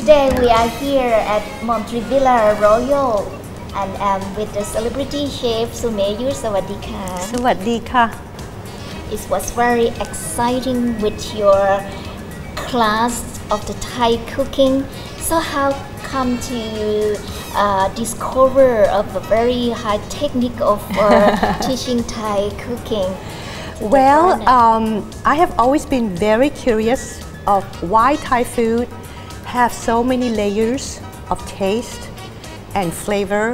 Today we are here at Montreal Royale and I'm with the celebrity chef Su Mei Yu. สวัสดีค่ะ สวัสดีค่ะ It was very exciting with your class of the Thai cooking. So how come to discover of a very high technique of teaching Thai cooking? Well, I have always been very curious of why Thai food have so many layers of taste and flavor,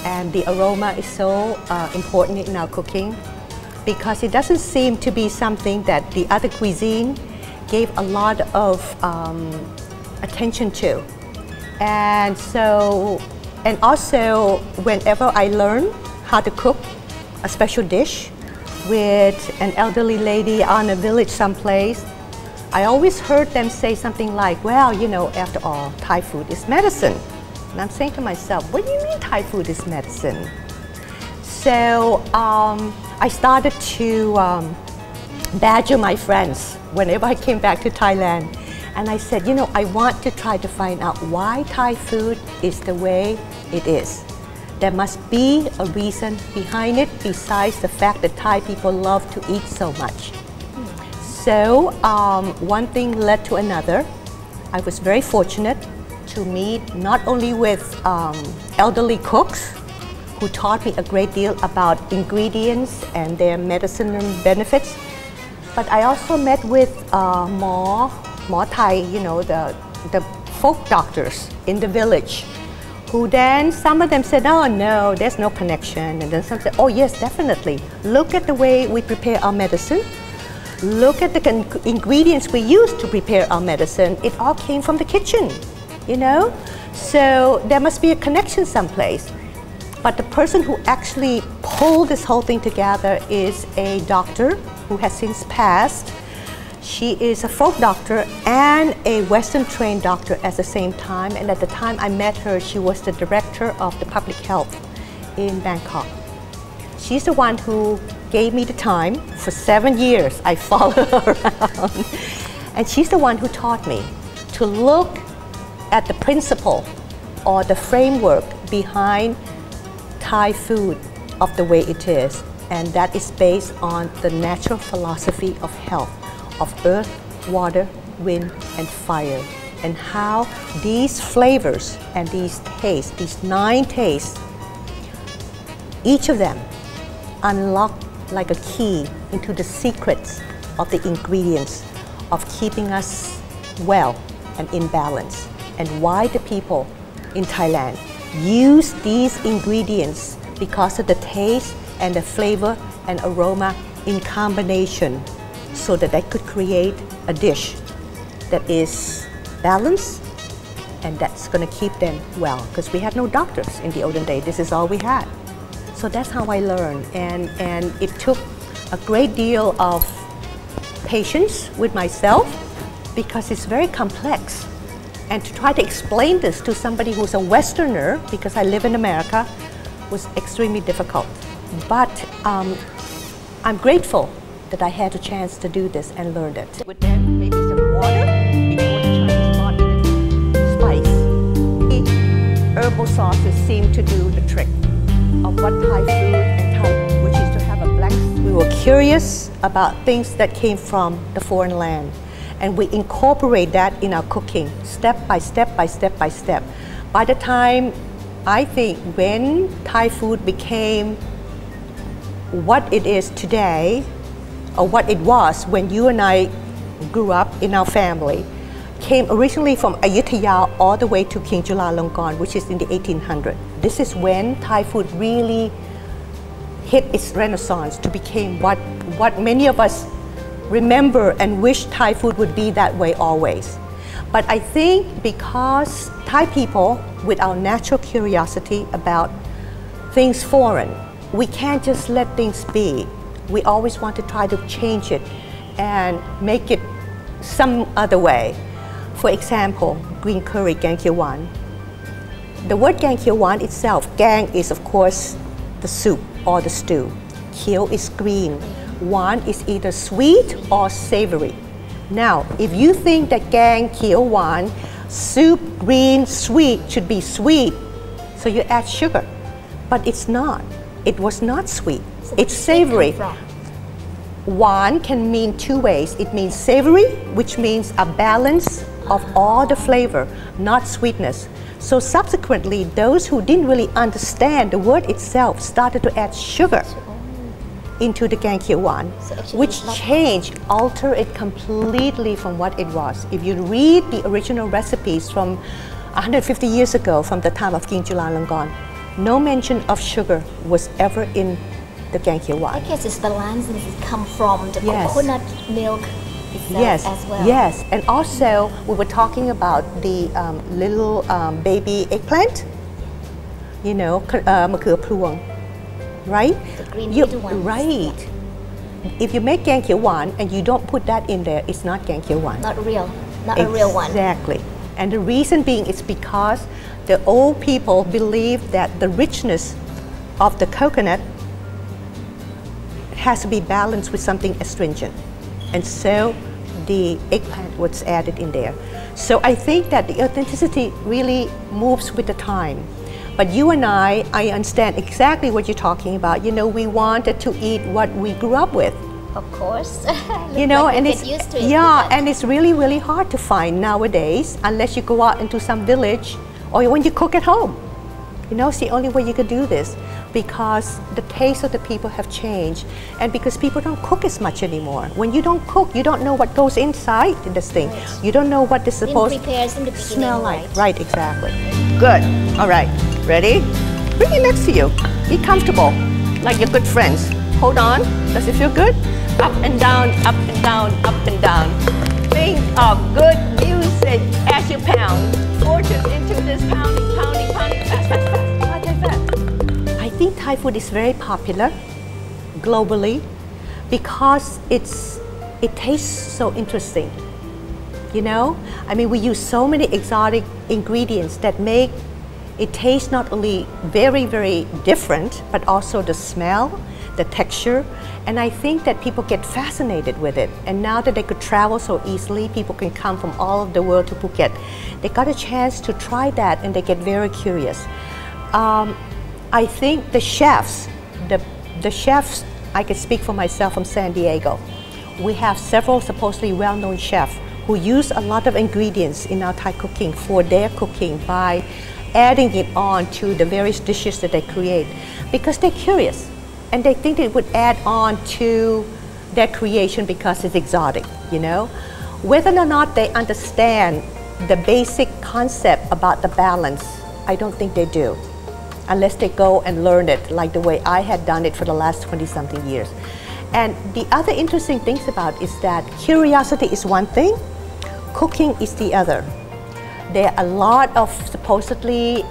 and the aroma is so important in our cooking because it doesn't seem to be something that the other cuisine gave a lot of attention to. And also whenever I learn how to cook a special dish with an elderly lady on a village someplace, I always heard them say something like, well, you know, after all, Thai food is medicine. And I'm saying to myself, what do you mean Thai food is medicine? So I started to badger my friends whenever I came back to Thailand. And I said, you know, I want to try to find out why Thai food is the way it is. There must be a reason behind it besides the fact that Thai people love to eat so much. So one thing led to another. I was very fortunate to meet not only with elderly cooks who taught me a great deal about ingredients and their medicinal benefits, but I also met with Mo Thai, you know, the folk doctors in the village, who then some of them said, oh no, there's no connection, and then some said, oh yes, definitely. Look at the way we prepare our medicine. Look at the ingredients we use to prepare our medicine. It all came from the kitchen, you know? So there must be a connection someplace. But the person who actually pulled this whole thing together is a doctor who has since passed. She is a folk doctor and a Western trained doctor at the same time. And at the time I met her, she was the director of the public health in Bangkok. She's the one who gave me the time. For 7 years, I followed her around. And she's the one who taught me to look at the principle or the framework behind Thai food of the way it is. And that is based on the natural philosophy of health, of earth, water, wind, and fire. And how these flavors and these tastes, these 9 tastes, each of them unlock like a key into the secrets of the ingredients of keeping us well and in balance, and why the people in Thailand use these ingredients because of the taste and the flavor and aroma in combination so that they could create a dish that is balanced and that's going to keep them well, because we had no doctors in the olden days. This is all we had. So that's how I learned, and it took a great deal of patience with myself because it's very complex. And to try to explain this to somebody who's a Westerner, because I live in America, was extremely difficult. But I'm grateful that I had a chance to do this and learn it. With then maybe some water before the Chinese brought in spice. Herbal sauces seem to do the trick of what Thai food and Thai, which is to have a black. We were curious about things that came from the foreign land, and we incorporate that in our cooking, step by step by step by step. By the time, I think, when Thai food became what it is today, or what it was when you and I grew up in our family, came originally from Ayutthaya all the way to King Chulalongkorn, which is in the 1800s. This is when Thai food really hit its renaissance to become what many of us remember and wish Thai food would be that way always. But I think because Thai people, with our natural curiosity about things foreign, we can't just let things be. We always want to try to change it and make it some other way. For example, green curry, gang kheow wan. The word gang kheow wan itself, gang is of course the soup or the stew. Kheow is green. Wan is either sweet or savory. Now, if you think that gang Keo Wan, soup, green, sweet, should be sweet, so you add sugar. But it's not. It was not sweet. So it's savory. Wan can mean two ways. It means savory, which means a balance of all the flavor, not sweetness. So subsequently, those who didn't really understand the word itself started to add sugar into the gang Keo Wan, So which changed, altered it completely from what it was. If you read the original recipes from 150 years ago, from the time of King Chulalongkorn, no mention of sugar was ever in the gang Keo Wan. I guess it's balance and it comes from the Yes. coconut milk itself Yes, as well. yes, and also we were talking about the little baby eggplant, you know, มะเขือพรวง, right? The green little ones. Right. If you make gang Keo Wan and you don't put that in there, it's not gang Keo Wan. Not real, not a real one. Exactly. And the reason being is because the old people believe that the richness of the coconut has to be balanced with something astringent. And so the eggplant was added in there. So I think that the authenticity really moves with the time. But you and I understand exactly what you're talking about. You know, we wanted to eat what we grew up with. Of course. You know, like and you it's get used to it. yeah, and it's really, really hard to find nowadays unless you go out into some village or when you cook at home. You know, it's the only way you could do this because the taste of the people have changed and because people don't cook as much anymore. When you don't cook, you don't know what goes inside in this thing. Right. You don't know what this is supposed Didn't prepare in the beginning, smell like. right? Right, exactly. Good. All right. Ready? Bring it next to you. Be comfortable, like your good friends. Hold on. Does it feel good? Up and down, up and down, up and down. Think of good music as you pound. Fortune into this pounding, pounding, pounding, fast, fast, fast, fast, fast, fast. I think Thai food is very popular globally because it tastes so interesting. You know, I mean, we use so many exotic ingredients that make it taste not only very, very different, but also the smell, the texture, and I think that people get fascinated with it. And now that they could travel so easily, people can come from all over the world to Phuket. They got a chance to try that and they get very curious. I think the chefs, I can speak for myself from San Diego. We have several supposedly well-known chefs who use a lot of ingredients in our Thai cooking for their cooking by adding it on to the various dishes that they create because they're curious and they think it would add on to their creation because it's exotic, you know. Whether or not they understand the basic concept about the balance, I don't think they do unless they go and learn it like the way I had done it for the last 20-something years. And the other interesting things about is that curiosity is one thing, cooking is the other. There are a lot of supposedly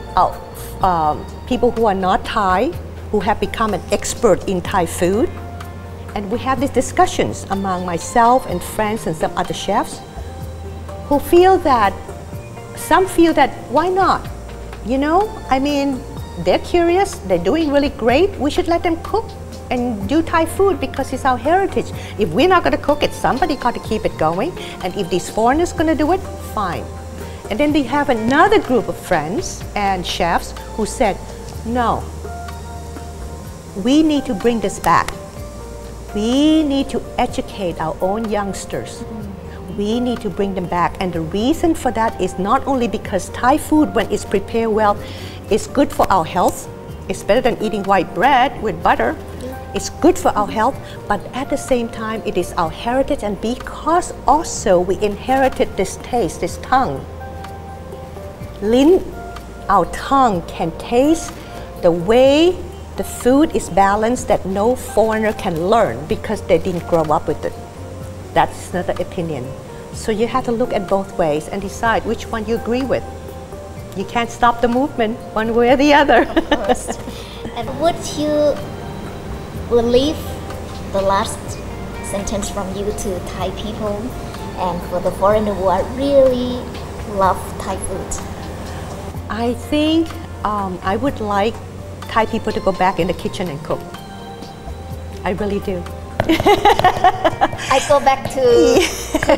people who are not Thai who have become an expert in Thai food. And we have these discussions among myself and friends and some other chefs who feel that, some feel that why not? You know, I mean, they're curious, they're doing really great. We should let them cook and do Thai food because it's our heritage. If we're not going to cook it, somebody got to keep it going. And if these foreigners going to do it, fine. And then we have another group of friends and chefs who said, no, we need to bring this back. We need to educate our own youngsters. We need to bring them back. And the reason for that is not only because Thai food, when it's prepared well, is good for our health. It's better than eating white bread with butter. It's good for our health, but at the same time, it is our heritage. And because also we inherited this taste, this tongue, our tongue can taste the way the food is balanced that no foreigner can learn because they didn't grow up with it. That's another opinion. So you have to look at both ways and decide which one you agree with. You can't stop the movement one way or the other. Of course. And would you leave the last sentence from you to Thai people and for the foreigner who are really love Thai food? I think I would like Thai people to go back in the kitchen and cook. I really do. I go back to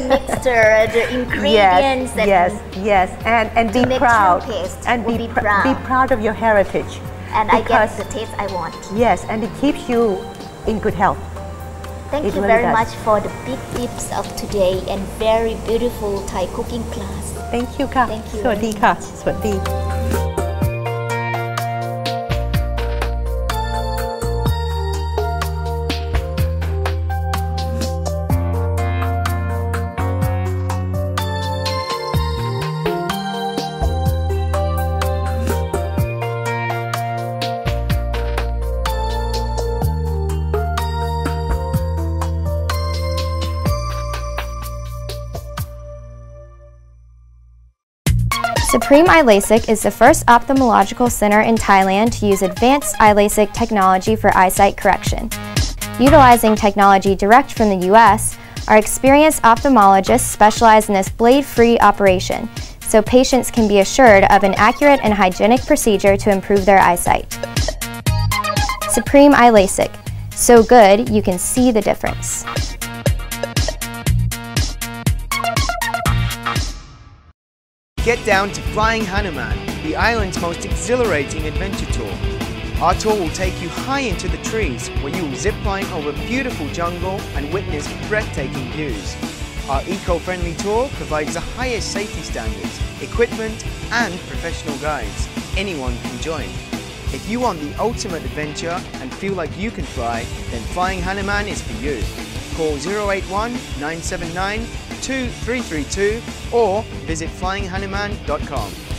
mix the ingredients yes, and be proud. And be proud of your heritage. And I get the taste I want. Yes, and it keeps you in good health. Thank you very much for the big tips of today and very beautiful Thai cooking class. Thank you ค่ะ Thank you สวัสดีค่ะ สวัสดี Supreme Eye LASIK is the first ophthalmological center in Thailand to use advanced eye LASIK technology for eyesight correction. Utilizing technology direct from the U.S., our experienced ophthalmologists specialize in this blade-free operation, so patients can be assured of an accurate and hygienic procedure to improve their eyesight. Supreme Eye LASIK. So good, you can see the difference. Get down to Flying Hanuman, the island's most exhilarating adventure tour. Our tour will take you high into the trees, where you will zipline over beautiful jungle and witness breathtaking views. Our eco-friendly tour provides the highest safety standards, equipment and professional guides. Anyone can join. If you want the ultimate adventure and feel like you can fly, then Flying Hanuman is for you. Call 081 979 2332 or visit flyinghanuman.com.